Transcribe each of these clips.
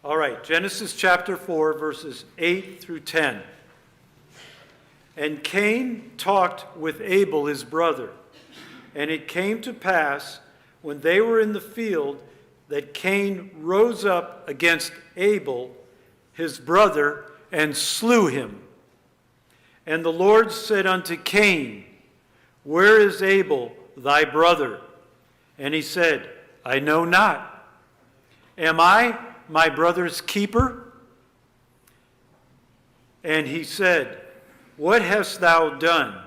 All right, Genesis chapter 4, verses 8 through 10. And Cain talked with Abel his brother. And it came to pass, when they were in the field, that Cain rose up against Abel his brother, and slew him. And the Lord said unto Cain, Where is Abel thy brother? And he said, I know not. Am I my brother's keeper? And he said, What hast thou done?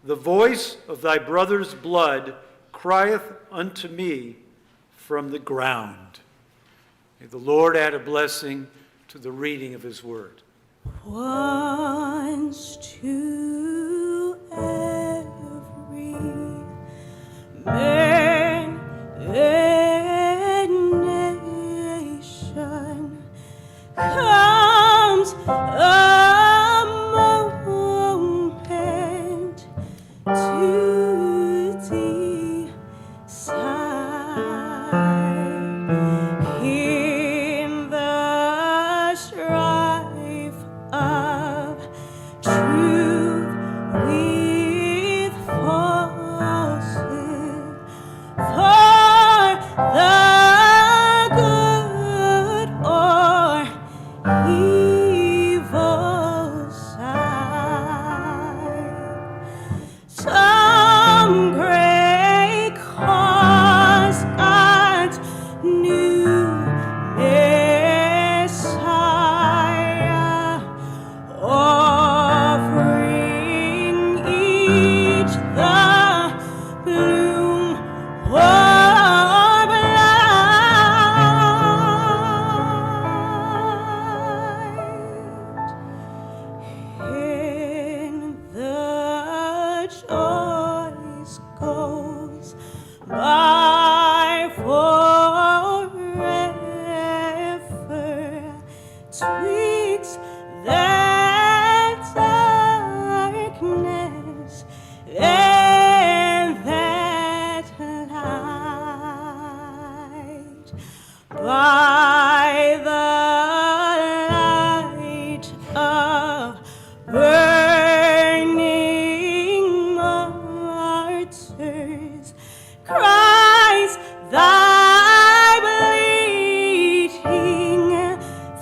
The voice of thy brother's blood crieth unto me from the ground. May the Lord add a blessing to the reading of his word. Once to every man and nation comes a moment to decide in the strife of truth with falsehood, for the good or evil side. Some great cause God's new Messiah, offering each the bloom or blight. In the choice goes by forever, twixt that darkness and that light. By the light of burning martyrs, Christ, thy bleeding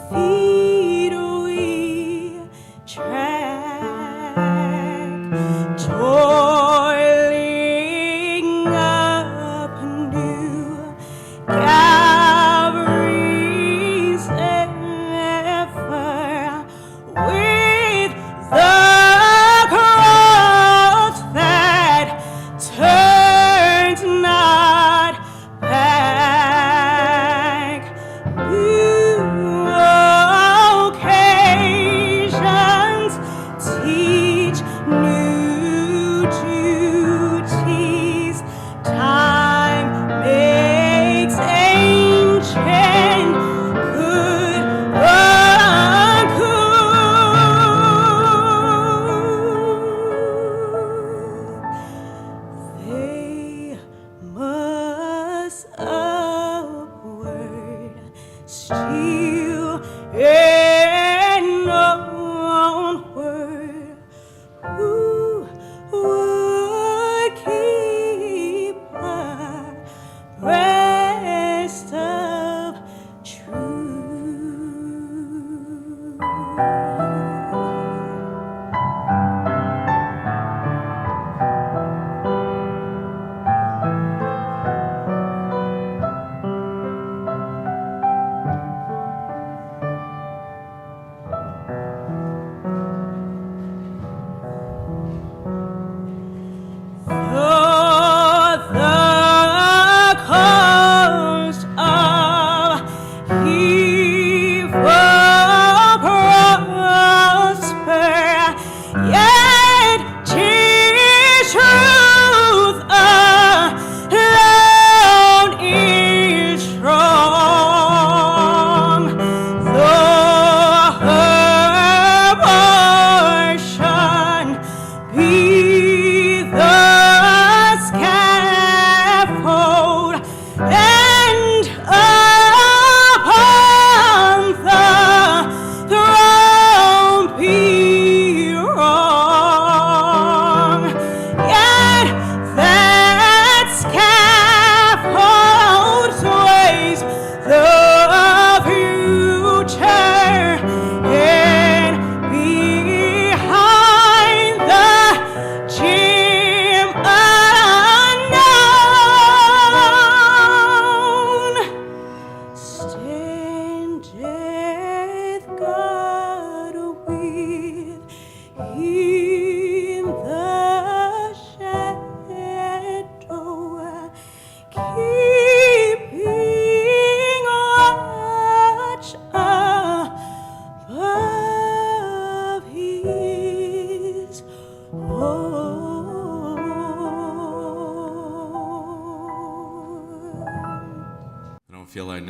feet we track, toiling up new Calvary's effort, with the cross that turns not back. New occasions teach new duties. Time makes ancient good uncool. They must upward still and onward. Who would keep abreast of truth?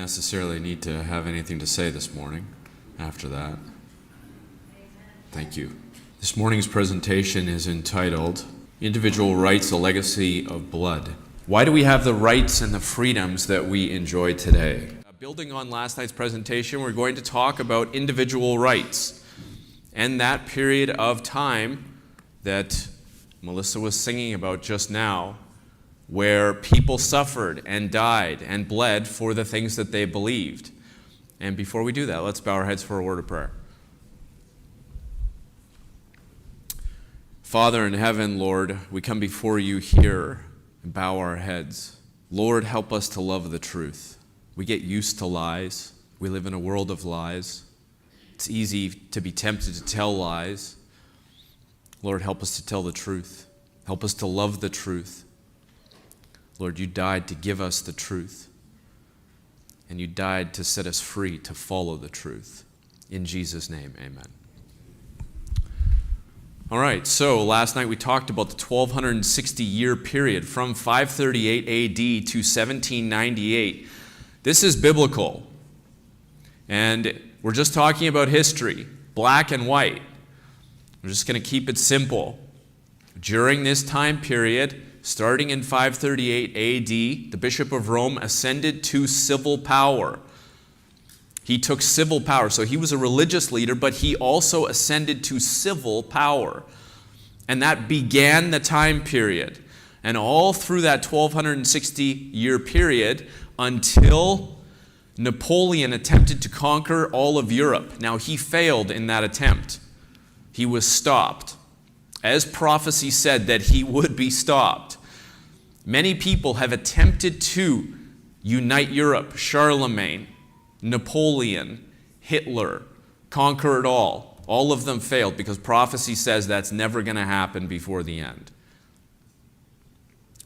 necessarily need to have anything to say this morning after that. Thank you. This morning's presentation is entitled, Individual Rights, a Legacy of Blood. Why do we have the rights and the freedoms that we enjoy today? Building on last night's presentation, we're going to talk about individual rights and that period of time that Melissa was singing about just now, where people suffered and died and bled for the things that they believed. And before we do that, let's bow our heads for a word of prayer. Father in heaven, Lord, we come before you here and bow our heads. Lord, help us to love the truth. We get used to lies. We live in a world of lies. It's easy to be tempted to tell lies. Lord, help us to tell the truth. Help us to love the truth. Lord, you died to give us the truth. And you died to set us free to follow the truth. In Jesus' name, amen. All right, so last night we talked about the 1260-year period from 538 AD to 1798. This is biblical. And we're just talking about history, black and white. We're just going to keep it simple. During this time period, starting in 538 AD, the Bishop of Rome ascended to civil power. He took civil power. So he was a religious leader, but he also ascended to civil power. And that began the time period. And all through that 1260-year period until Napoleon attempted to conquer all of Europe. Now, he failed in that attempt. He was stopped. As prophecy said that he would be stopped. Many people have attempted to unite Europe. Charlemagne, Napoleon, Hitler, conquer it all. All of them failed because prophecy says that's never going to happen before the end.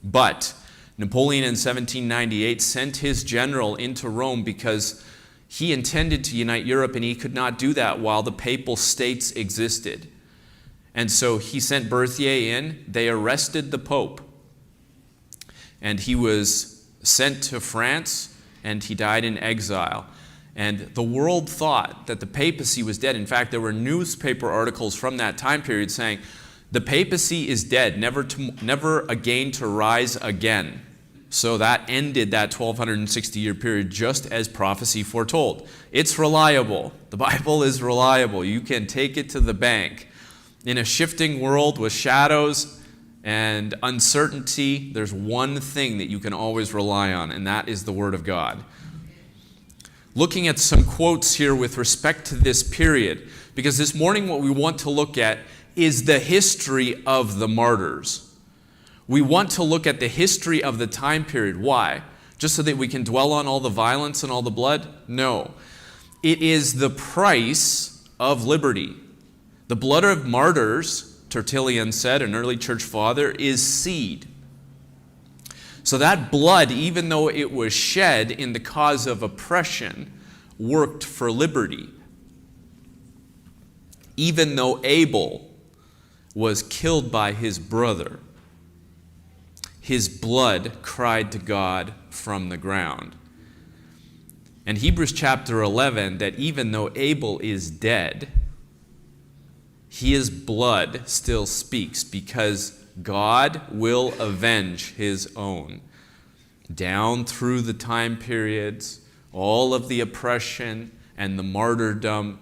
But Napoleon in 1798 sent his general into Rome because he intended to unite Europe, and he could not do that while the papal states existed. And so he sent Berthier in. They arrested the Pope. And he was sent to France, and he died in exile. And the world thought that the papacy was dead. In fact, there were newspaper articles from that time period saying, the papacy is dead, never again to rise again. So that ended that 1260-year period just as prophecy foretold. It's reliable. The Bible is reliable. You can take it to the bank. In a shifting world with shadows and uncertainty, there's one thing that you can always rely on, and that is the Word of God. Looking at some quotes here with respect to this period, because this morning what we want to look at is the history of the martyrs. We want to look at the history of the time period. Why? Just so that we can dwell on all the violence and all the blood? No. It is the price of liberty. The blood of martyrs, Tertullian said, an early church father, is seed. So that blood, even though it was shed in the cause of oppression, worked for liberty. Even though Abel was killed by his brother, his blood cried to God from the ground. And Hebrews chapter 11, that even though Abel is dead, his blood still speaks because God will avenge his own. Down through the time periods, all of the oppression and the martyrdom,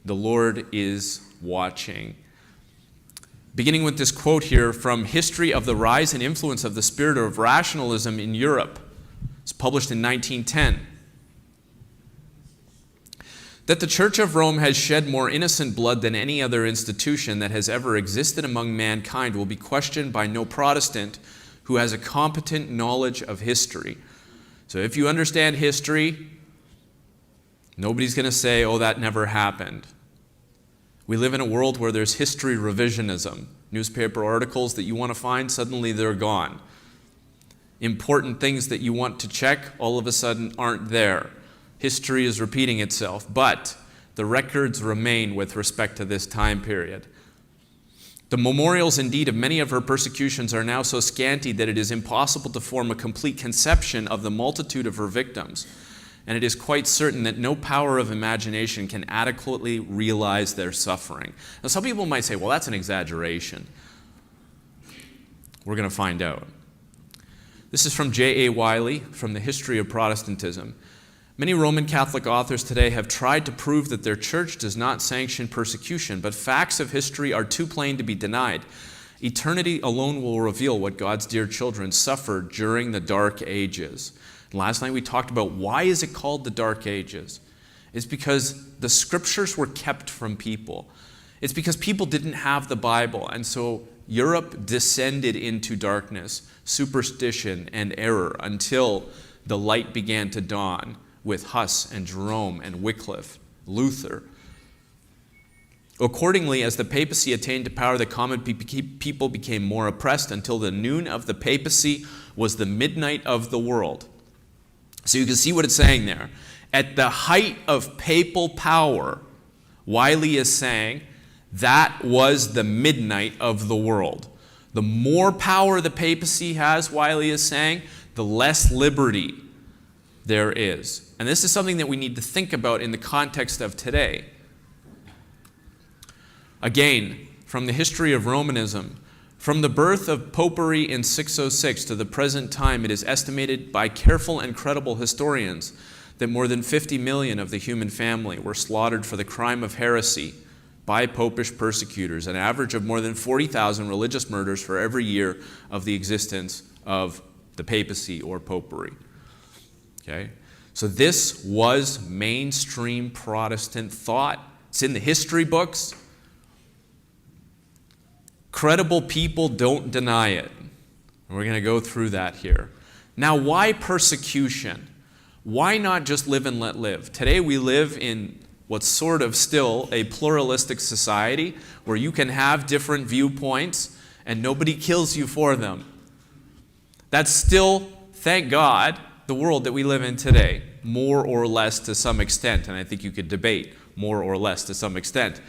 the Lord is watching. Beginning with this quote here from History of the Rise and Influence of the Spirit of Rationalism in Europe. It's published in 1910. That the Church of Rome has shed more innocent blood than any other institution that has ever existed among mankind will be questioned by no Protestant who has a competent knowledge of history. So if you understand history, nobody's going to say, oh, that never happened. We live in a world where there's history revisionism. Newspaper articles that you want to find, suddenly they're gone. Important things that you want to check, all of a sudden aren't there. History is repeating itself, but the records remain with respect to this time period. The memorials, indeed, of many of her persecutions are now so scanty that it is impossible to form a complete conception of the multitude of her victims. and it is quite certain that no power of imagination can adequately realize their suffering. Now, some people might say, well, that's an exaggeration. We're going to find out. This is from J.A. Wiley from The History of Protestantism. Many Roman Catholic authors today have tried to prove that their church does not sanction persecution, but facts of history are too plain to be denied. Eternity alone will reveal what God's dear children suffered during the Dark Ages. And last night we talked about why is it called the Dark Ages. It's because the scriptures were kept from people. It's because people didn't have the Bible, and so Europe descended into darkness, superstition, and error until the light began to dawn with Huss and Jerome and Wycliffe, Luther. Accordingly, as the papacy attained to power, the common people became more oppressed until the noon of the papacy was the midnight of the world. So you can see what it's saying there. At the height of papal power, Wiley is saying that was the midnight of the world. The more power the papacy has, Wiley is saying, the less liberty there is. And this is something that we need to think about in the context of today. Again, from the history of Romanism, from the birth of popery in 606 to the present time, it is estimated by careful and credible historians that more than 50 million of the human family were slaughtered for the crime of heresy by popish persecutors, an average of more than 40,000 religious murders for every year of the existence of the papacy or popery. Okay? So this was mainstream Protestant thought. It's in the history books. Credible people don't deny it. And we're going to go through that here. Now, why persecution? Why not just live and let live? Today we live in what's sort of still a pluralistic society where you can have different viewpoints and nobody kills you for them. That's still, thank God, the world that we live in today, more or less to some extent, and I think you could debate more or less to some extent.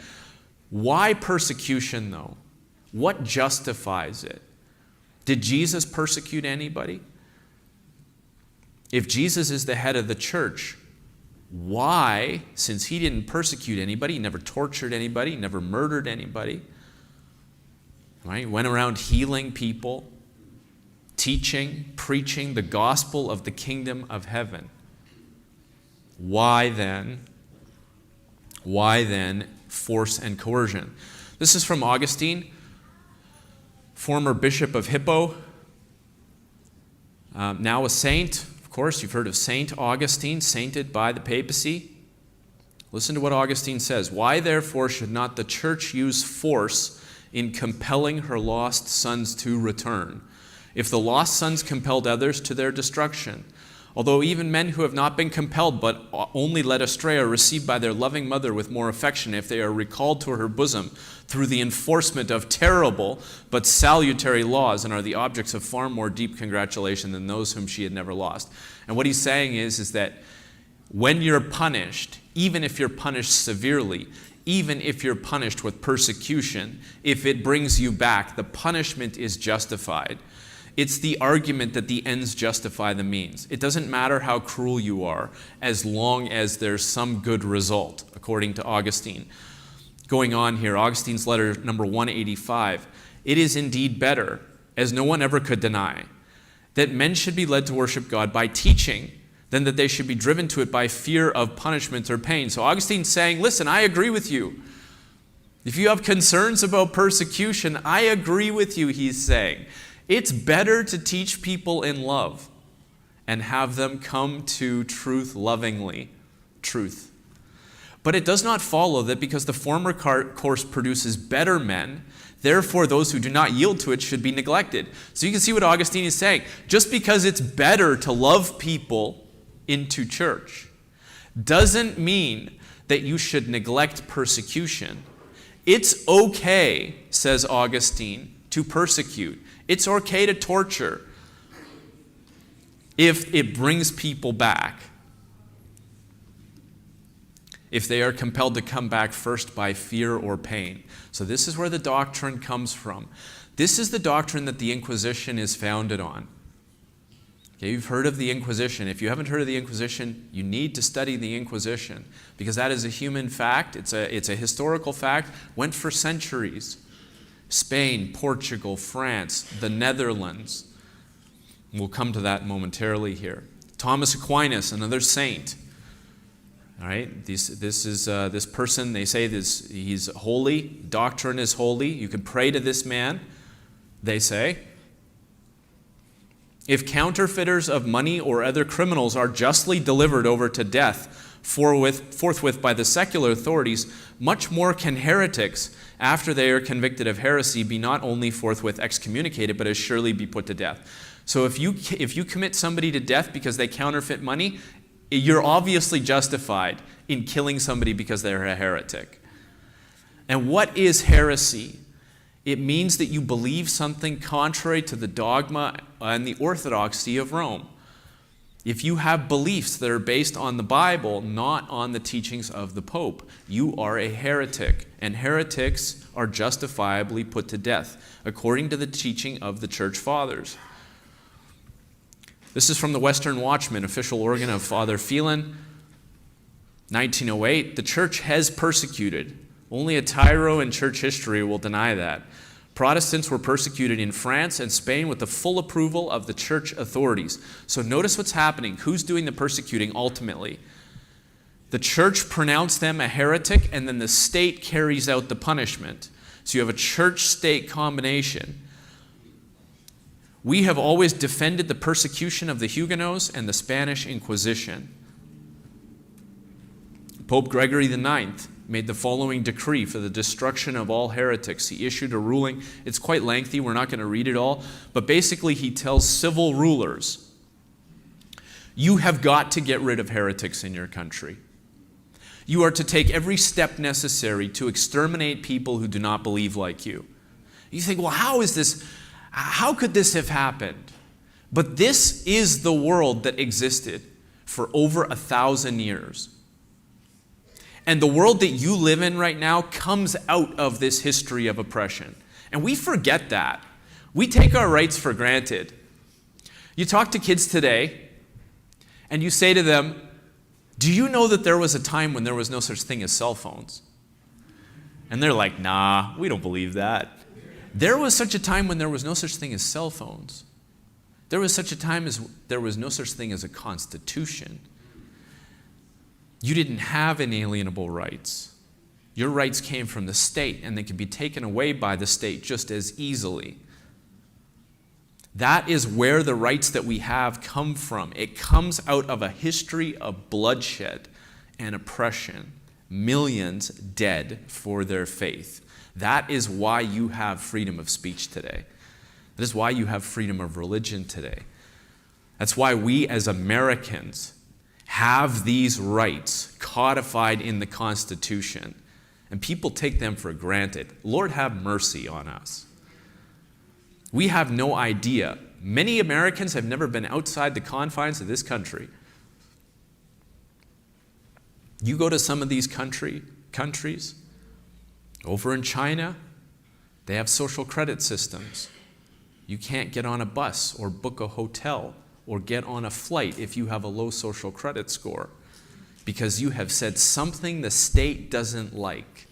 Why persecution, though? What justifies it? Did Jesus persecute anybody? If Jesus is the head of the church, why, since he didn't persecute anybody, he never tortured anybody, never murdered anybody, right? Went around healing people, teaching, preaching the gospel of the kingdom of heaven. Why then force and coercion? This is from Augustine, former bishop of Hippo, now a saint. Of course, you've heard of Saint Augustine, sainted by the papacy. Listen to what Augustine says. Why, therefore, should not the church use force in compelling her lost sons to return? If the lost sons compelled others to their destruction, although even men who have not been compelled but only led astray are received by their loving mother with more affection if they are recalled to her bosom through the enforcement of terrible but salutary laws and are the objects of far more deep congratulation than those whom she had never lost. And what he's saying is that when you're punished, even if you're punished severely, even if you're punished with persecution, if it brings you back, the punishment is justified. It's the argument that the ends justify the means. It doesn't matter how cruel you are as long as there's some good result, according to Augustine. Going on here, Augustine's letter number 185. It is indeed better, as no one ever could deny, that men should be led to worship God by teaching than that they should be driven to it by fear of punishment or pain. So Augustine's saying, listen, I agree with you. If you have concerns about persecution, I agree with you, he's saying. It's better to teach people in love and have them come to truth lovingly. Truth. But it does not follow that because the former course produces better men, therefore those who do not yield to it should be neglected. So you can see what Augustine is saying. Just because it's better to love people into church doesn't mean that you should neglect persecution. It's okay, says Augustine, to persecute. It's okay to torture if it brings people back. If they are compelled to come back first by fear or pain. So this is where the doctrine comes from. This is the doctrine that the Inquisition is founded on. Okay, you've heard of the Inquisition. If you haven't heard of the Inquisition, you need to study the Inquisition because that is a human fact. It's a historical fact. Went for centuries. Spain, Portugal, France, the Netherlands. We'll come to that momentarily here. Thomas Aquinas, another saint. All right, this person. They say he's holy. Doctrine is holy. You can pray to this man. They say. If counterfeiters of money or other criminals are justly delivered over to death forthwith by the secular authorities, much more can heretics, after they are convicted of heresy, be not only forthwith excommunicated, but as surely be put to death. So if you commit somebody to death because they counterfeit money, you're obviously justified in killing somebody because they're a heretic. And what is heresy? It means that you believe something contrary to the dogma and the orthodoxy of Rome. If you have beliefs that are based on the Bible, not on the teachings of the Pope, you are a heretic. And heretics are justifiably put to death, according to the teaching of the Church Fathers. This is from the Western Watchman, official organ of Father Phelan, 1908. The Church has persecuted. Only a tyro in church history will deny that. Protestants were persecuted in France and Spain with the full approval of the church authorities. So notice what's happening. Who's doing the persecuting ultimately? The church pronounced them a heretic, and then the state carries out the punishment. So you have a church-state combination. We have always defended the persecution of the Huguenots and the Spanish Inquisition. Pope Gregory IX made the following decree for the destruction of all heretics. He issued a ruling. It's quite lengthy. We're not going to read it all. But basically, he tells civil rulers, you have got to get rid of heretics in your country. You are to take every step necessary to exterminate people who do not believe like you. You think, well, how could this have happened? But this is the world that existed for over 1,000 years. And the world that you live in right now comes out of this history of oppression. And we forget that. We take our rights for granted. You talk to kids today, and you say to them, do you know that there was a time when there was no such thing as cell phones? And they're like, nah, we don't believe that. There was such a time when there was no such thing as cell phones. There was such a time as there was no such thing as a constitution. You didn't have inalienable rights. Your rights came from the state, and they could be taken away by the state just as easily. That is where the rights that we have come from. It comes out of a history of bloodshed and oppression. Millions dead for their faith. That is why you have freedom of speech today. That is why you have freedom of religion today. That's why we as Americans have these rights codified in the Constitution, and people take them for granted. Lord, have mercy on us. We have no idea. Many Americans have never been outside the confines of this country. You go to some of these countries, over in China, they have social credit systems. You can't get on a bus or book a hotel or get on a flight if you have a low social credit score because you have said something the state doesn't like.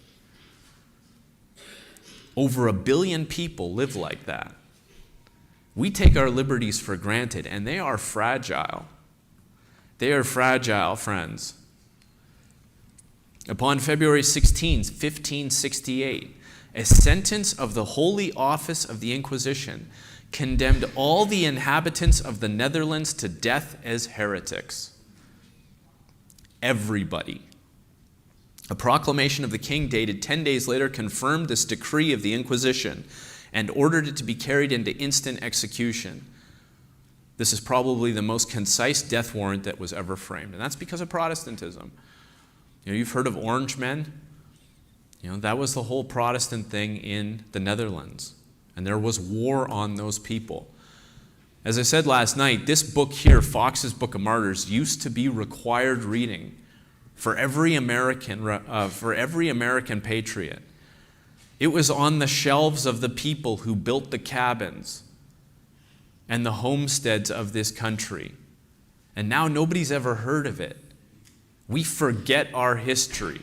Over 1 billion people live like that. We take our liberties for granted, and they are fragile. They are fragile, friends. Upon February 16, 1568, a sentence of the Holy Office of the Inquisition condemned all the inhabitants of the Netherlands to death as heretics. Everybody. A proclamation of the king dated 10 days later confirmed this decree of the Inquisition and ordered it to be carried into instant execution. This is probably the most concise death warrant that was ever framed, and that's because of Protestantism. You've heard of Orange Men. That was the whole Protestant thing in the Netherlands. And there was war on those people. As I said last night, this book here, Fox's Book of Martyrs, used to be required reading for every American patriot. It was on the shelves of the people who built the cabins and the homesteads of this country. And now nobody's ever heard of it. We forget our history.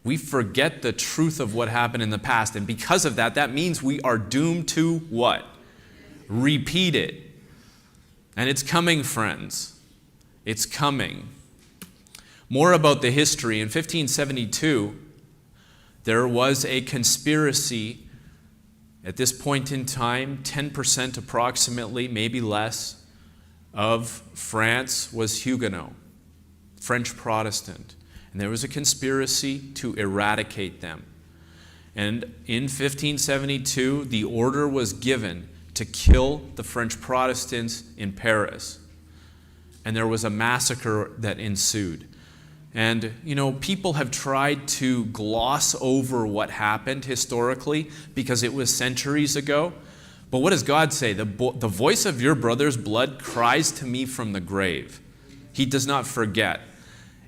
We forget the truth of what happened in the past. And because of that, that means we are doomed to what? Repeat it. And it's coming, friends. It's coming. More about the history. In 1572, there was a conspiracy. At this point in time, 10% approximately, maybe less, of France was Huguenot, French Protestant. And there was a conspiracy to eradicate them. And in 1572, the order was given to kill the French Protestants in Paris. And there was a massacre that ensued. And, people have tried to gloss over what happened historically because it was centuries ago. But what does God say? The voice of your brother's blood cries to me from the grave. He does not forget.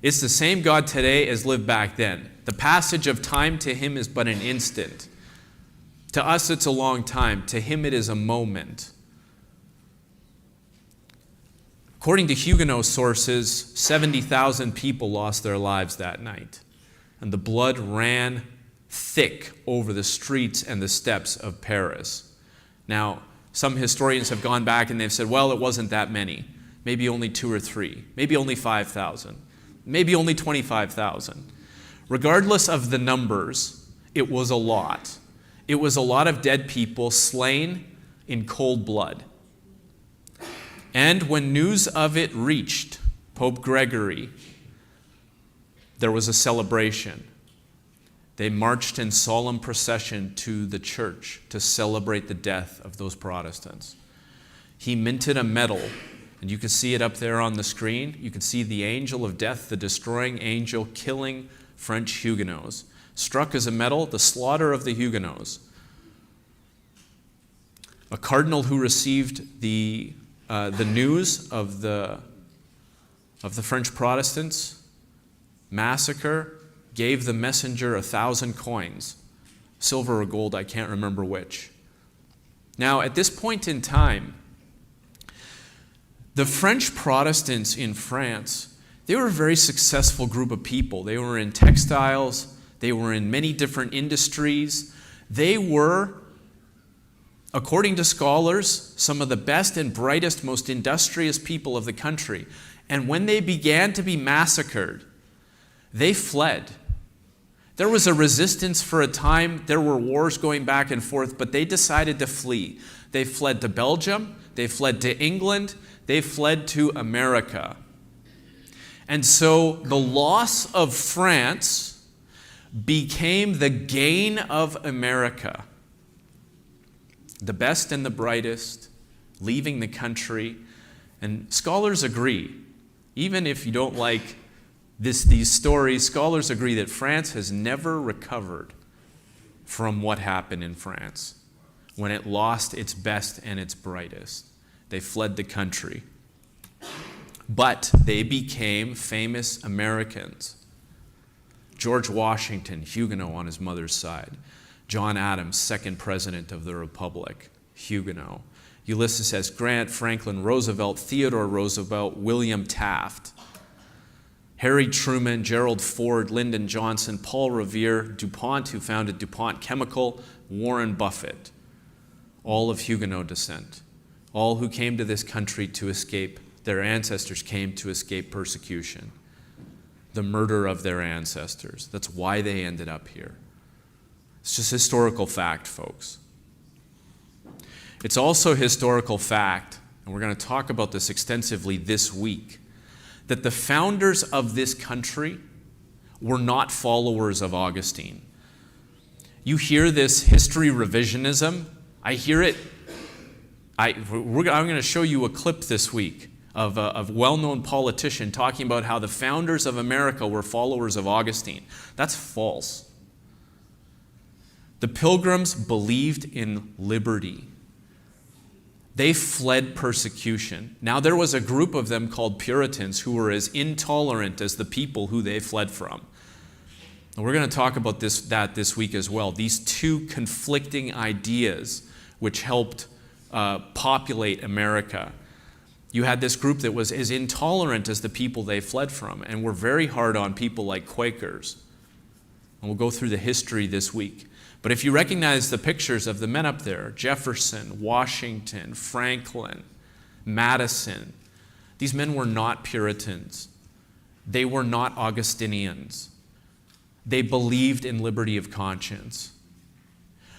It's the same God today as lived back then. The passage of time to him is but an instant. To us, it's a long time. To him, it is a moment. According to Huguenot sources, 70,000 people lost their lives that night. And the blood ran thick over the streets and the steps of Paris. Now, some historians have gone back and they've said, well, it wasn't that many. Maybe only 2 or 3. Maybe only 5,000. Maybe only 25,000. Regardless of the numbers, it was a lot. It was a lot of dead people slain in cold blood. And when news of it reached Pope Gregory, there was a celebration. They marched in solemn procession to the church to celebrate the death of those Protestants. He minted a medal, and you can see it up there on the screen. You can see the angel of death, the destroying angel, killing French Huguenots. Struck as a medal, the slaughter of the Huguenots. A cardinal who received the news of the French Protestants massacre gave the messenger 1,000 coins, silver or gold, I can't remember which. Now, at this point in time, the French Protestants in France, they were a very successful group of people. They were in textiles, they were in many different industries. They were, according to scholars, some of the best and brightest, most industrious people of the country. And when they began to be massacred, they fled. There was a resistance for a time. There were wars going back and forth, but they decided to flee. They fled to Belgium. They fled to England. They fled to America. And so the loss of France became the gain of America. The best and the brightest leaving the country. And scholars agree, even if you don't like these stories, scholars agree that France has never recovered from what happened in France when it lost its best and its brightest. They fled the country. But they became famous Americans. George Washington, Huguenot on his mother's side. John Adams, second president of the Republic, Huguenot. Ulysses S. Grant, Franklin Roosevelt, Theodore Roosevelt, William Taft. Harry Truman, Gerald Ford, Lyndon Johnson, Paul Revere, DuPont, who founded DuPont Chemical, Warren Buffett, all of Huguenot descent, all who came to this country to escape, their ancestors came to escape persecution, the murder of their ancestors. That's why they ended up here. It's just historical fact, folks. It's also historical fact, and we're going to talk about this extensively this week, that the founders of this country were not followers of Augustine. You hear this history revisionism. I hear it. I'm going to show you a clip this week of a well-known politician talking about how the founders of America were followers of Augustine. That's false. The Pilgrims believed in liberty. They fled persecution. Now, there was a group of them called Puritans who were as intolerant as the people who they fled from. And we're going to talk about that this week as well. These two conflicting ideas which helped populate America. You had this group that was as intolerant as the people they fled from, and were very hard on people like Quakers. And we'll go through the history this week. But if you recognize the pictures of the men up there, Jefferson, Washington, Franklin, Madison, these men were not Puritans. They were not Augustinians. They believed in liberty of conscience.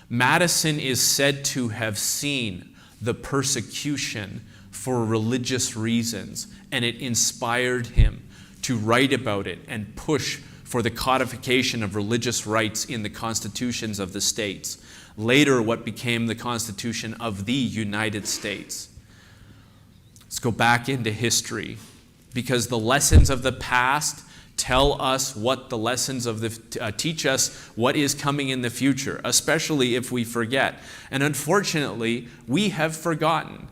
Madison is said to have seen the persecution for religious reasons, and it inspired him to write about it and push for the codification of religious rights in the constitutions of the states. Later, what became the Constitution of the United States. Let's go back into history, because the lessons of the past tell us what the lessons of the teach us what is coming in the future, especially if we forget. And unfortunately, we have forgotten.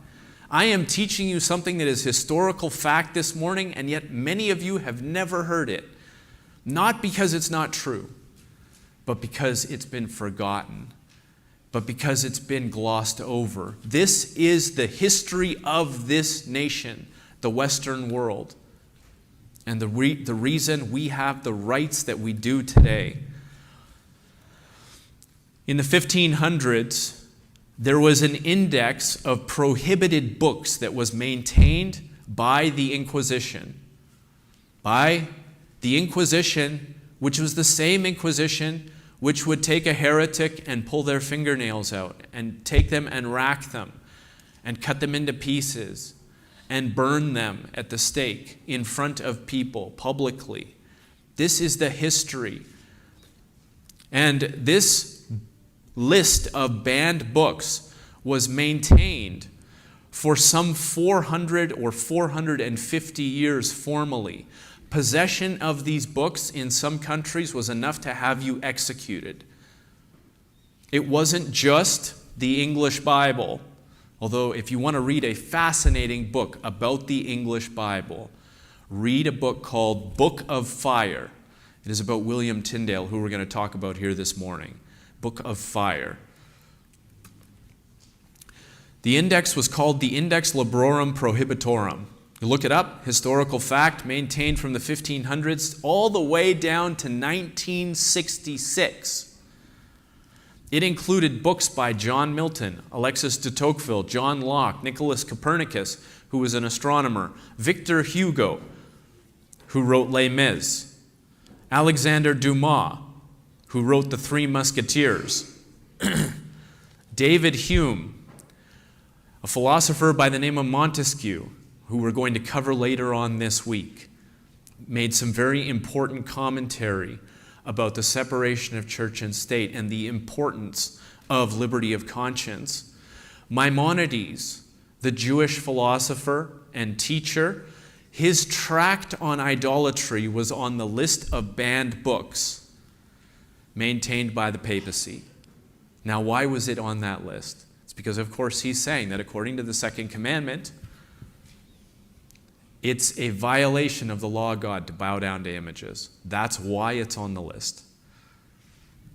I am teaching you something that is historical fact this morning, and yet many of you have never heard it. Not because it's not true, but because it's been forgotten, but because it's been glossed over. This is the history of this nation, the Western world, and the reason we have the rights that we do today. In the 1500s, there was an index of prohibited books that was maintained by the Inquisition. By the Inquisition, which was the same Inquisition which would take a heretic and pull their fingernails out and take them and rack them and cut them into pieces and burn them at the stake in front of people publicly. This is the history. And this list of banned books was maintained for some 400 or 450 years formally. Possession of these books in some countries was enough to have you executed. It wasn't just the English Bible, although if you want to read a fascinating book about the English Bible, read a book called Book of Fire. It is about William Tyndale, who we're going to talk about here this morning. Book of Fire. The index was called the Index Librorum Prohibitorum. You look it up, historical fact, maintained from the 1500s all the way down to 1966. It included books by John Milton, Alexis de Tocqueville, John Locke, Nicholas Copernicus, who was an astronomer, Victor Hugo, who wrote Les Mis, Alexander Dumas, who wrote The Three Musketeers, David Hume, a philosopher by the name of Montesquieu, who we're going to cover later on this week, made some very important commentary about the separation of church and state and the importance of liberty of conscience. Maimonides, the Jewish philosopher and teacher, his tract on idolatry was on the list of banned books maintained by the papacy. Now, why was it on that list? It's because, of course, he's saying that according to the second commandment, it's a violation of the law of God to bow down to images. That's why it's on the list.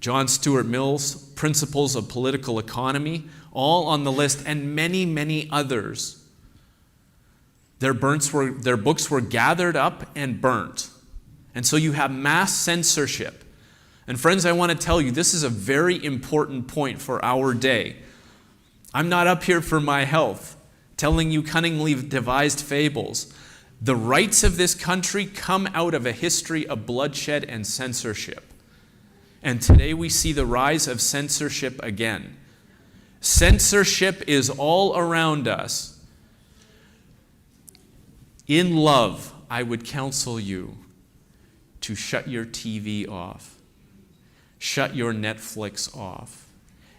John Stuart Mill's Principles of Political Economy, all on the list, and many, many others. Their books were gathered up and burnt. And so you have mass censorship. And friends, I want to tell you, this is a very important point for our day. I'm not up here for my health, telling you cunningly devised fables. The rights of this country come out of a history of bloodshed and censorship. And today we see the rise of censorship again. Censorship is all around us. In love, I would counsel you to shut your TV off, shut your Netflix off,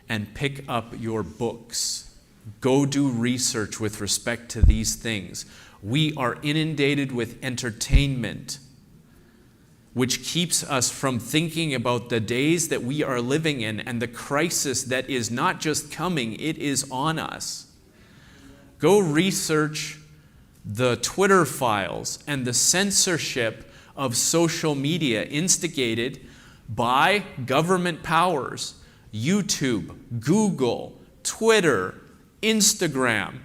and pick up your books. Go do research with respect to these things. We are inundated with entertainment, which keeps us from thinking about the days that we are living in and the crisis that is not just coming, it is on us. Go research the Twitter files and the censorship of social media instigated by government powers, YouTube, Google, Twitter, Instagram,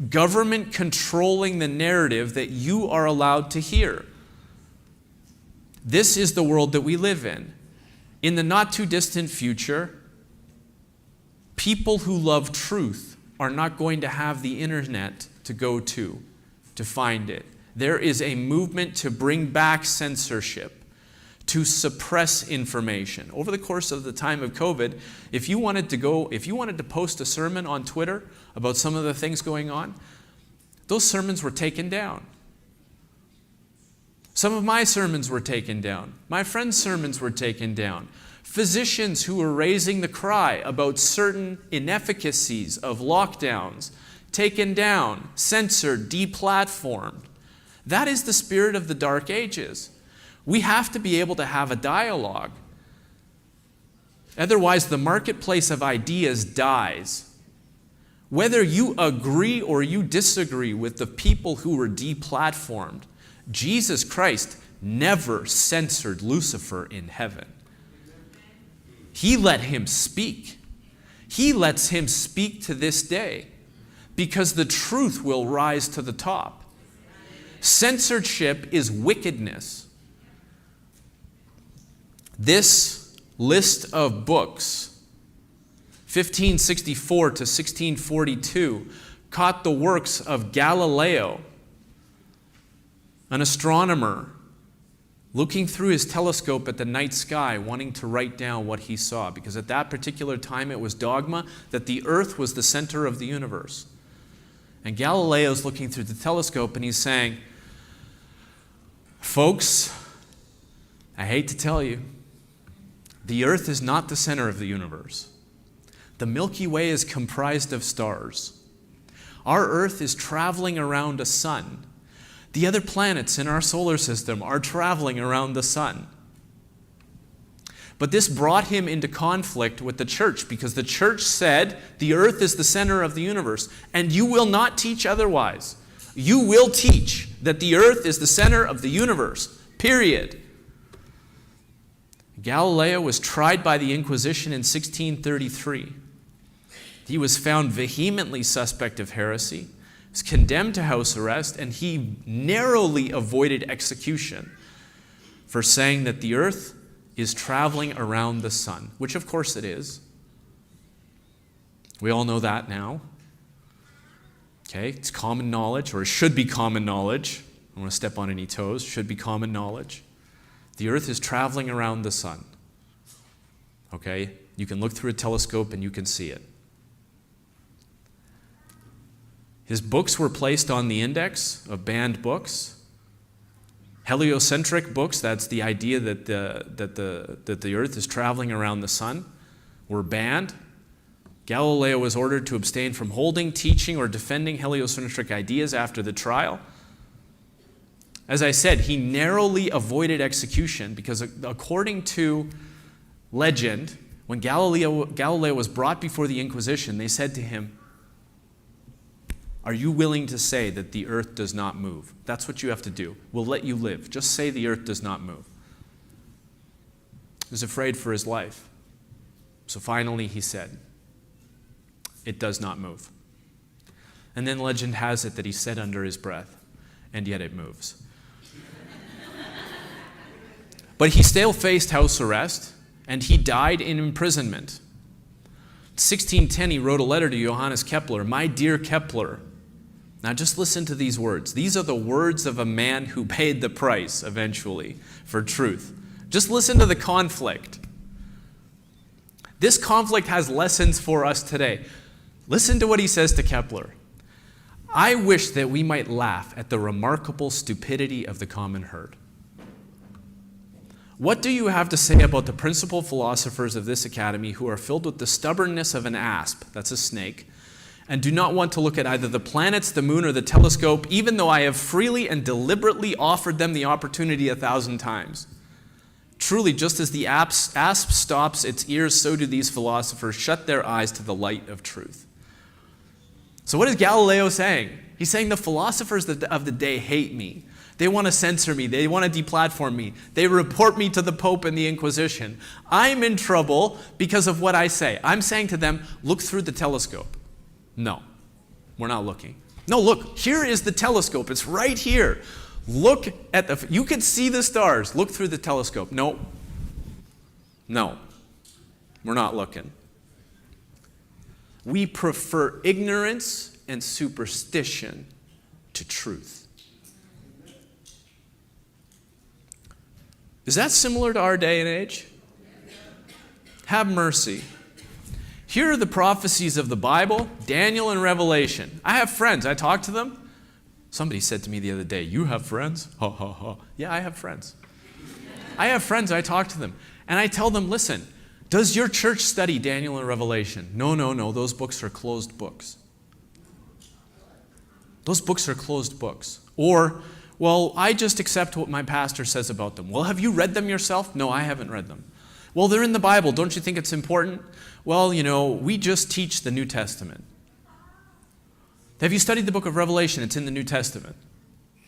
government controlling the narrative that you are allowed to hear. This is the world that we live in. In the not too distant future, people who love truth are not going to have the internet to go to find it. There is a movement to bring back censorship, to suppress information. Over the course of the time of COVID, if you wanted to post a sermon on Twitter about some of the things going on, those sermons were taken down. Some of my sermons were taken down. My friends' sermons were taken down. Physicians who were raising the cry about certain inefficacies of lockdowns, taken down, censored, deplatformed. That is the spirit of the Dark Ages. We have to be able to have a dialogue. Otherwise, the marketplace of ideas dies. Whether you agree or you disagree with the people who were deplatformed, Jesus Christ never censored Lucifer in heaven. He let him speak. He lets him speak to this day because the truth will rise to the top. Censorship is wickedness. This list of books, 1564 to 1642, caught the works of Galileo, an astronomer, looking through his telescope at the night sky, wanting to write down what he saw, because at that particular time it was dogma that the earth was the center of the universe. And Galileo's looking through the telescope and he's saying, folks, I hate to tell you, the earth is not the center of the universe. The Milky Way is comprised of stars. Our earth is traveling around a sun. The other planets in our solar system are traveling around the sun. But this brought him into conflict with the church because the church said the earth is the center of the universe, and you will not teach otherwise. You will teach that the earth is the center of the universe, period. Galileo was tried by the Inquisition in 1633. He was found vehemently suspect of heresy, was condemned to house arrest, and he narrowly avoided execution for saying that the earth is traveling around the sun, which of course it is. We all know that now. Okay, it's common knowledge, or it should be common knowledge. I don't want to step on any toes. Should be common knowledge. The earth is traveling around the sun. Okay, you can look through a telescope and you can see it. His books were placed on the index of banned books. Heliocentric books, that's the idea that the earth is traveling around the sun, were banned. Galileo was ordered to abstain from holding, teaching, or defending heliocentric ideas after the trial. As I said, he narrowly avoided execution because according to legend, when Galileo was brought before the Inquisition, they said to him, "Are you willing to say that the earth does not move? That's what you have to do. We'll let you live. Just say the earth does not move." He was afraid for his life. So finally he said, "It does not move." And then legend has it that he said under his breath, "And yet it moves." But he still faced house arrest, and he died in imprisonment. In 1610, he wrote a letter to Johannes Kepler, "My dear Kepler." Now just listen to these words. These are the words of a man who paid the price, eventually, for truth. Just listen to the conflict. This conflict has lessons for us today. Listen to what he says to Kepler. "I wish that we might laugh at the remarkable stupidity of the common herd. What do you have to say about the principal philosophers of this academy who are filled with the stubbornness of an asp," that's a snake, "and do not want to look at either the planets, the moon, or the telescope, even though I have freely and deliberately offered them the opportunity 1,000 times? Truly, just as the asp stops its ears, so do these philosophers shut their eyes to the light of truth." So what is Galileo saying? He's saying the philosophers of the day hate me. They want to censor me. They want to deplatform me. They report me to the Pope and the Inquisition. I'm in trouble because of what I say. I'm saying to them, look through the telescope. No. We're not looking. No, look, here is the telescope. It's right here. Look at you can see the stars. Look through the telescope. No. No. We're not looking. We prefer ignorance and superstition to truth. Is that similar to our day and age? Have mercy. Here are the prophecies of the Bible, Daniel and Revelation. I have friends. I talk to them. Somebody said to me the other day, "You have friends?" Ha, ha, ha. Yeah, I have friends. I have friends. I talk to them. And I tell them, listen, does your church study Daniel and Revelation? No. Those books are closed books. Those books are closed books. Or, well, I just accept what my pastor says about them. Well, have you read them yourself? No, I haven't read them. Well, they're in the Bible. Don't you think it's important? Well, we just teach the New Testament. Have you studied the book of Revelation? It's in the New Testament.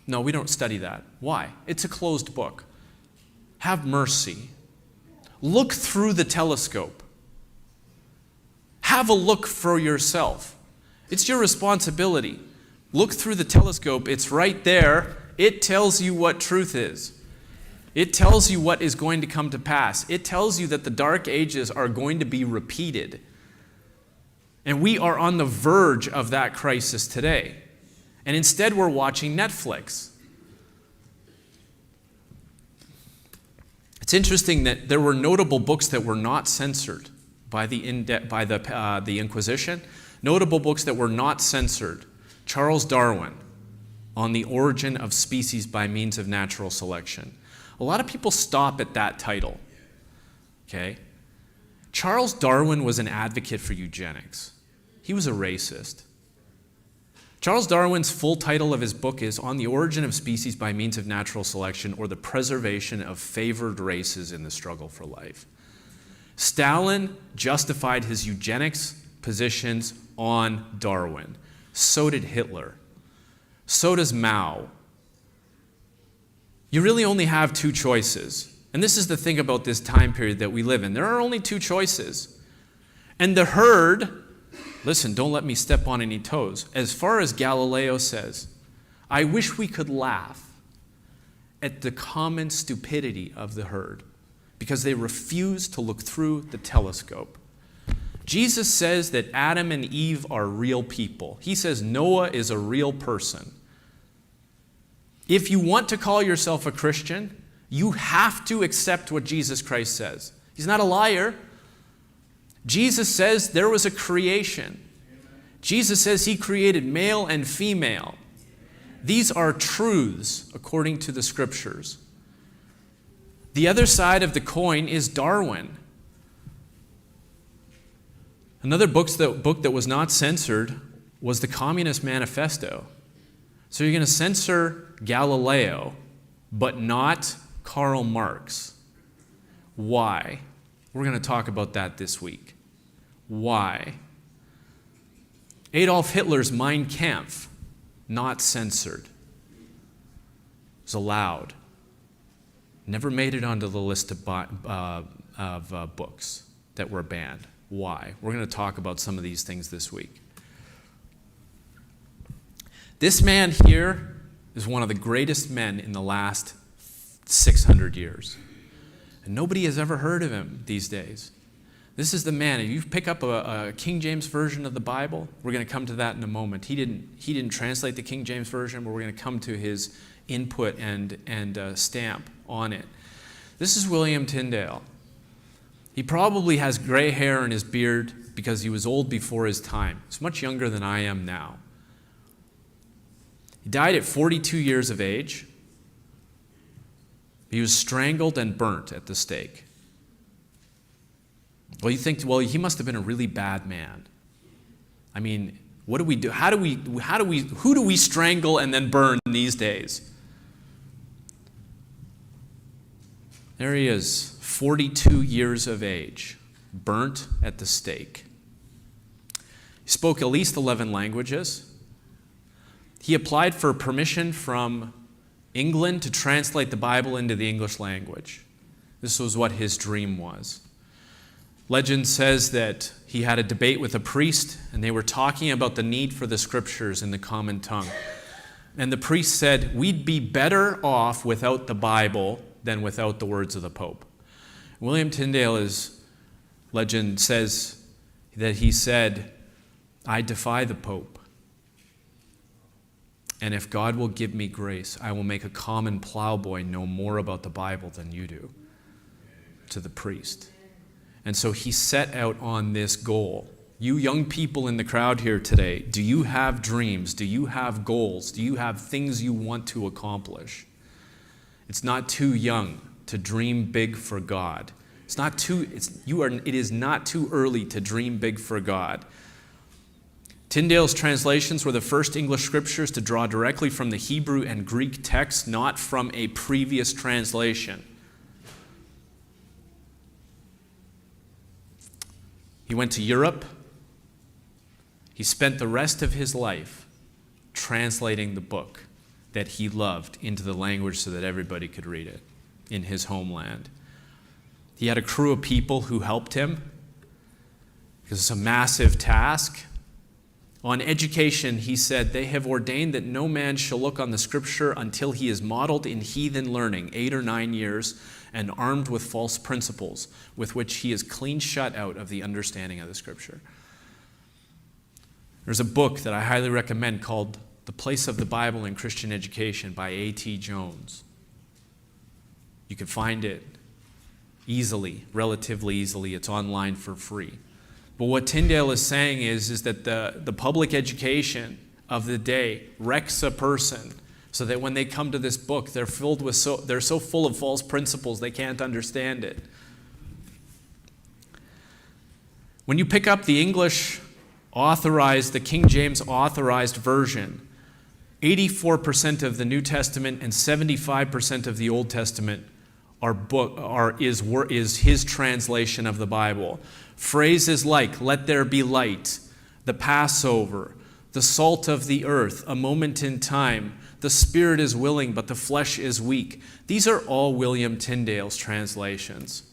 No, we don't study that. Why? It's a closed book. Have mercy. Look through the telescope. Have a look for yourself. It's your responsibility. Look through the telescope. It's right there. It tells you what truth is. It tells you what is going to come to pass. It tells you that the dark ages are going to be repeated. And we are on the verge of that crisis today. And instead we're watching Netflix. It's interesting that there were notable books that were not censored by the Inquisition. Notable books that were not censored. Charles Darwin, On the Origin of Species by Means of Natural Selection. A lot of people stop at that title. Okay? Charles Darwin was an advocate for eugenics. He was a racist. Charles Darwin's full title of his book is On the Origin of Species by Means of Natural Selection, or the Preservation of Favored Races in the Struggle for Life. Stalin justified his eugenics positions on Darwin. So did Hitler. So does Mao. You really only have two choices. And this is the thing about this time period that we live in. There are only two choices. And the herd, listen, don't let me step on any toes. As far as Galileo says, I wish we could laugh at the common stupidity of the herd because they refuse to look through the telescope. Jesus says that Adam and Eve are real people. He says Noah is a real person. If you want to call yourself a Christian, you have to accept what Jesus Christ says. He's not a liar. Jesus says there was a creation. Jesus says he created male and female. These are truths according to the scriptures. The other side of the coin is Darwin. Another book that was not censored was the Communist Manifesto. So you're going to censor Galileo, but not Karl Marx. Why? We're going to talk about that this week. Why? Adolf Hitler's Mein Kampf, not censored. It was allowed. Never made it onto the list of books that were banned. Why? We're going to talk about some of these things this week. This man here is one of the greatest men in the last 600 years. And nobody has ever heard of him these days. This is the man. If you pick up a King James version of the Bible, we're going to come to that in a moment. He didn't translate the King James version, but we're going to come to his input and stamp on it. This is William Tyndale. He probably has gray hair in his beard because he was old before his time. He's much younger than I am now. He died at 42 years of age. He was strangled and burnt at the stake. Well, you think, well, he must have been a really bad man. I mean, what do we do? Who do we strangle and then burn these days? There he is, 42 years of age, burnt at the stake. He spoke at least 11 languages. He applied for permission from England to translate the Bible into the English language. This was what his dream was. Legend says that he had a debate with a priest, and they were talking about the need for the scriptures in the common tongue. And the priest said, we'd be better off without the Bible than without the words of the Pope. William Tyndale, legend says that he said, I defy the Pope. And if God will give me grace, I will make a common plowboy know more about the Bible than you do, to the priest. And so he set out on this goal. You young people in the crowd here today, do you have dreams? Do you have goals? Do you have things you want to accomplish? It's not too young to dream big for God. It is not too early to dream big for God. Tyndale's translations were the first English scriptures to draw directly from the Hebrew and Greek texts, not from a previous translation. He went to Europe. He spent the rest of his life translating the book that he loved into the language so that everybody could read it in his homeland. He had a crew of people who helped him because it's a massive task. On education, he said, they have ordained that no man shall look on the scripture until he is modeled in heathen learning, 8 or 9 years, and armed with false principles, with which he is clean shut out of the understanding of the scripture. There's a book that I highly recommend called The Place of the Bible in Christian Education by A.T. Jones. You can find it easily, relatively easily. It's online for free. But what Tyndale is saying is that the public education of the day wrecks a person so that when they come to this book, they're so full of false principles they can't understand it. When you pick up the English authorized, the King James authorized version, 84% of the New Testament and 75% of the Old Testament is his translation of the Bible. Phrases like, let there be light, the Passover, the salt of the earth, a moment in time, the spirit is willing, but the flesh is weak. These are all William Tyndale's translations.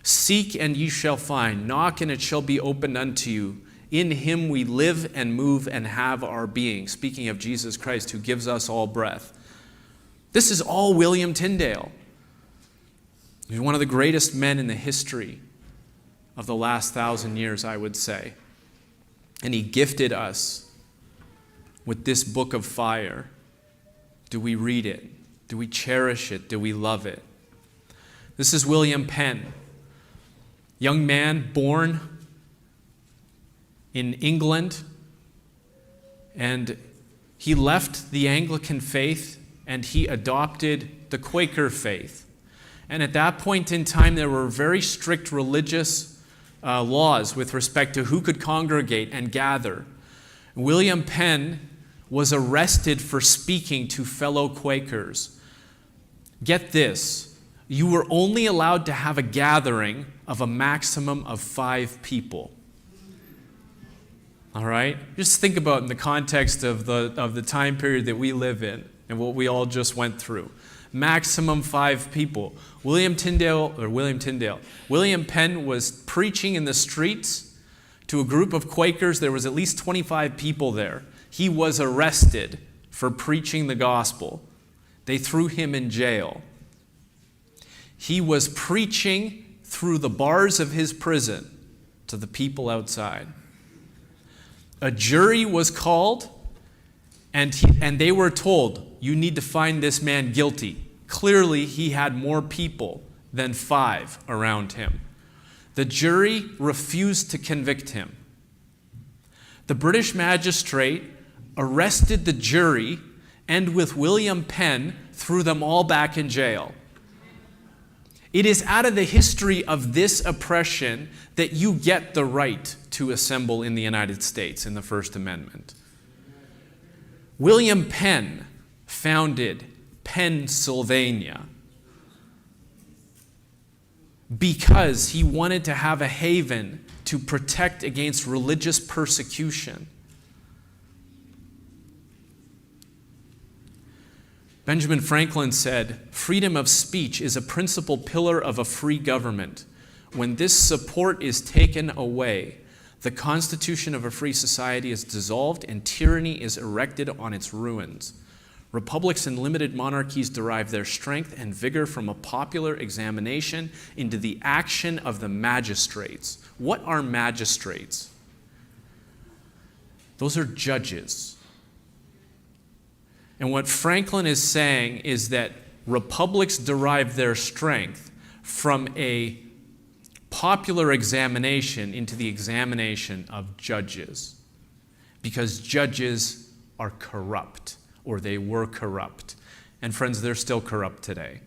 Seek and ye shall find. Knock and it shall be opened unto you. In him we live and move and have our being. Speaking of Jesus Christ, who gives us all breath. This is all William Tyndale. He's one of the greatest men in the history of the last 1,000 years, I would say. And he gifted us with this book of fire. Do we read it? Do we cherish it? Do we love it? This is William Penn, young man born in England, and he left the Anglican faith and he adopted the Quaker faith. And at that point in time, there were very strict religious laws with respect to who could congregate and gather. William Penn was arrested for speaking to fellow Quakers. Get this, you were only allowed to have a gathering of a maximum of 5 people. All right? Just think about in the context of the time period that we live in and what we all just went through. Maximum 5 people. William Penn was preaching in the streets to a group of Quakers. There was at least 25 people there. He was arrested for preaching the gospel. They threw him in jail. He was preaching through the bars of his prison to the people outside. A jury was called, and they were told, you need to find this man guilty. Clearly, he had more people than 5 around him. The jury refused to convict him. The British magistrate arrested the jury and with William Penn threw them all back in jail. It is out of the history of this oppression that you get the right to assemble in the United States in the First Amendment. William Penn founded Pennsylvania because he wanted to have a haven to protect against religious persecution. Benjamin Franklin said, freedom of speech is a principal pillar of a free government. when this support is taken away, the constitution of a free society is dissolved and tyranny is erected on its ruins. Republics and limited monarchies derive their strength and vigor from a popular examination into the action of the magistrates. What are magistrates? Those are judges. And what Franklin is saying is that republics derive their strength from a popular examination into the examination of judges, because judges are corrupt, or they were corrupt. And friends, they're still corrupt today.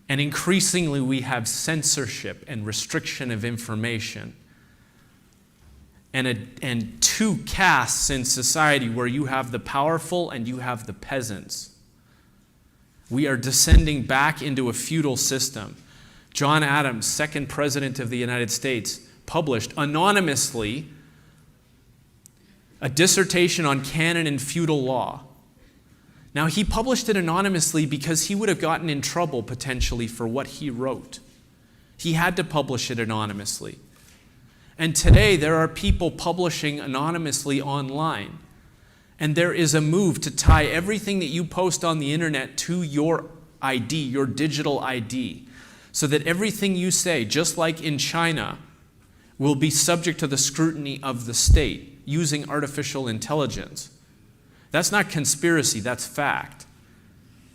And increasingly we have censorship and restriction of information, and two castes in society where you have the powerful and you have the peasants. We are descending back into a feudal system. John Adams, second president of the United States, published anonymously a dissertation on canon and feudal law. Now, he published it anonymously because he would have gotten in trouble potentially for what he wrote. He had to publish it anonymously. And today there are people publishing anonymously online. And there is a move to tie everything that you post on the internet to your ID, your digital ID, so that everything you say, just like in China, will be subject to the scrutiny of the state using artificial intelligence. That's not conspiracy, that's fact.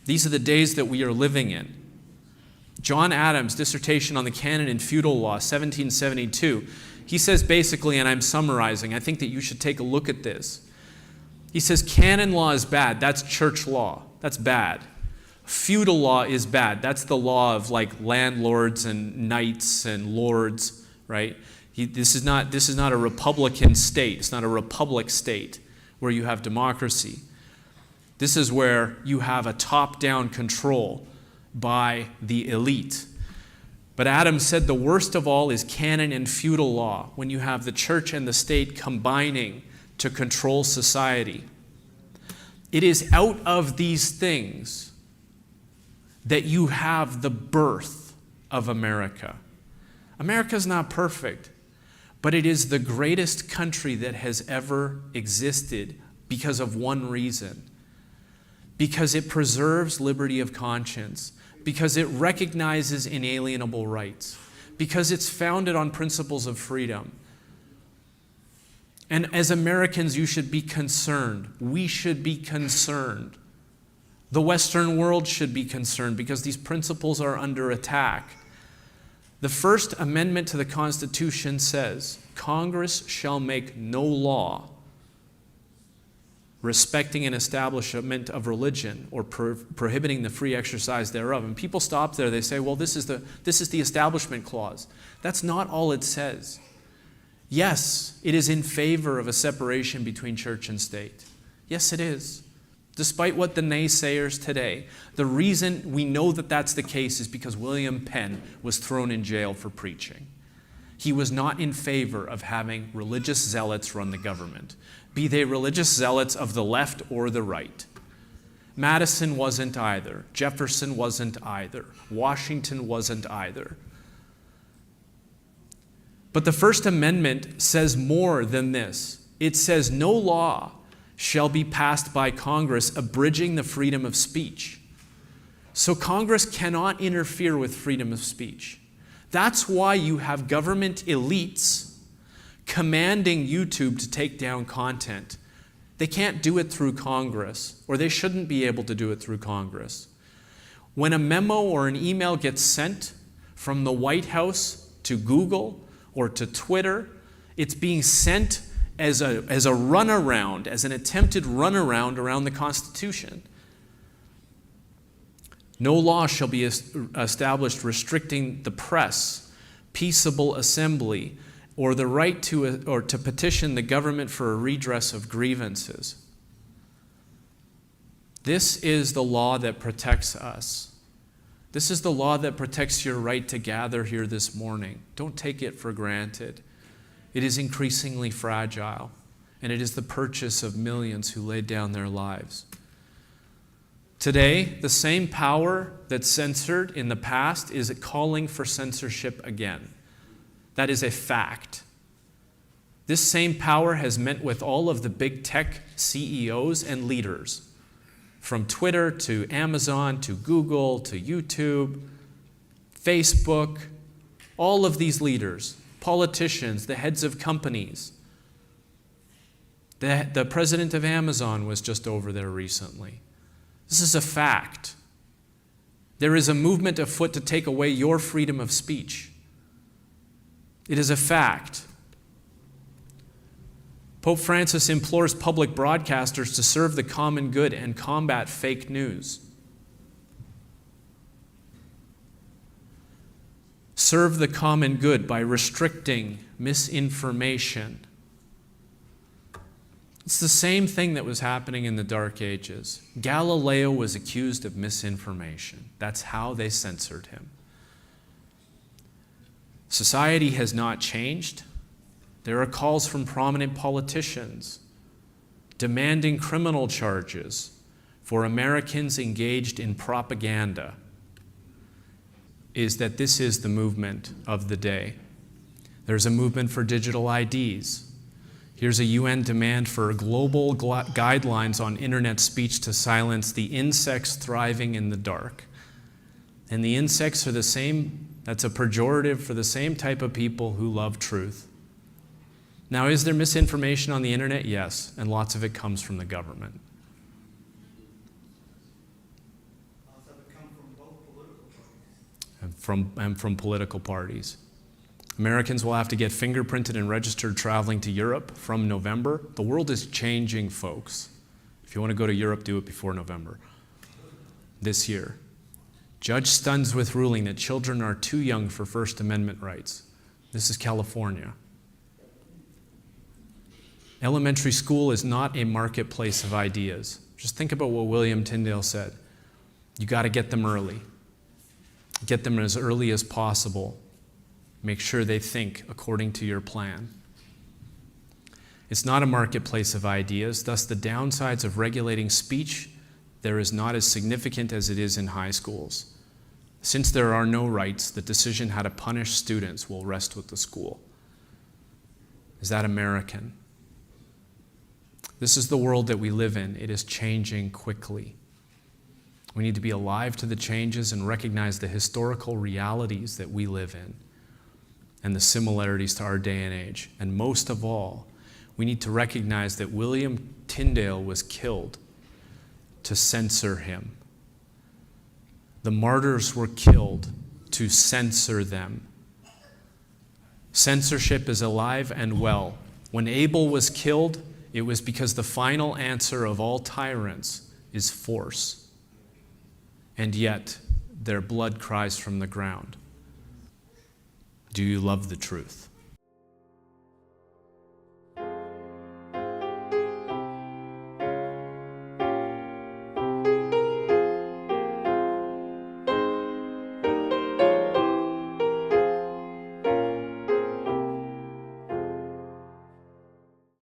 These are the days that we are living in. John Adams' dissertation on the canon and feudal law, 1772, he says basically, and I'm summarizing, I think that you should take a look at this. He says canon law is bad, that's church law, that's bad. Feudal law is bad, that's the law of like landlords and knights and lords, right? This is not a republican state, it's not a republic state where you have democracy. This is where you have a top-down control by the elite. But Adams said the worst of all is canon and feudal law, when you have the church and the state combining to control society. It is out of these things that you have the birth of America. America's not perfect, but it is the greatest country that has ever existed because of one reason. Because it preserves liberty of conscience, because it recognizes inalienable rights, because it's founded on principles of freedom. And as Americans, you should be concerned. We should be concerned. The Western world should be concerned because these principles are under attack. The First Amendment to the Constitution says, Congress shall make no law respecting an establishment of religion or prohibiting the free exercise thereof. And people stop there, they say, well, this is the Establishment Clause. That's not all it says. Yes, it is in favor of a separation between church and state. Yes, it is. Despite what the naysayers today, the reason we know that that's the case is because William Penn was thrown in jail for preaching. He was not in favor of having religious zealots run the government, be they religious zealots of the left or the right. Madison wasn't either. Jefferson wasn't either. Washington wasn't either. But the First Amendment says more than this. It says no law shall be passed by Congress abridging the freedom of speech. So Congress cannot interfere with freedom of speech. That's why you have government elites commanding YouTube to take down content. They can't do it through Congress, or they shouldn't be able to do it through Congress. When a memo or an email gets sent from the White House to Google or to Twitter, it's being sent as a runaround, as an attempted runaround around the Constitution. No law shall be established restricting the press, peaceable assembly, or the right to petition the government for a redress of grievances. This is the law that protects us. This is the law that protects your right to gather here this morning. Don't take it for granted. It is increasingly fragile, and it is the purchase of millions who laid down their lives. Today, the same power that censored in the past is calling for censorship again. That is a fact. This same power has met with all of the big tech CEOs and leaders, from Twitter to Amazon to Google to YouTube, Facebook, all of these leaders, politicians, the heads of companies. The president of Amazon was just over there recently. This is a fact. There is a movement afoot to take away your freedom of speech. It is a fact. Pope Francis implores public broadcasters to serve the common good and combat fake news. Serve the common good by restricting misinformation. It's the same thing that was happening in the Dark Ages. Galileo was accused of misinformation. That's how they censored him. Society has not changed. There are calls from prominent politicians demanding criminal charges for Americans engaged in propaganda. Is that this is the movement of the day. There's a movement for digital IDs. Here's a UN demand for global guidelines on internet speech to silence the insects thriving in the dark. And the insects are the same, that's a pejorative for the same type of people who love truth. Now, is there misinformation on the internet? Yes, and lots of it comes from the government. And from political parties. Americans will have to get fingerprinted and registered traveling to Europe from November. The world is changing, folks. If you want to go to Europe, do it before November this year. Judge stuns with ruling that children are too young for First Amendment rights. This is California. Elementary school is not a marketplace of ideas. Just think about what William Tyndale said. You got to get them early. Get them as early as possible. Make sure they think according to your plan. It's not a marketplace of ideas, thus the downsides of regulating speech there is not as significant as it is in high schools. Since there are no rights, the decision how to punish students will rest with the school. Is that American? This is the world that we live in. It is changing quickly. We need to be alive to the changes and recognize the historical realities that we live in and the similarities to our day and age. And most of all, we need to recognize that William Tyndale was killed to censor him. The martyrs were killed to censor them. Censorship is alive and well. When Abel was killed, it was because the final answer of all tyrants is force. And yet, their blood cries from the ground. Do you love the truth?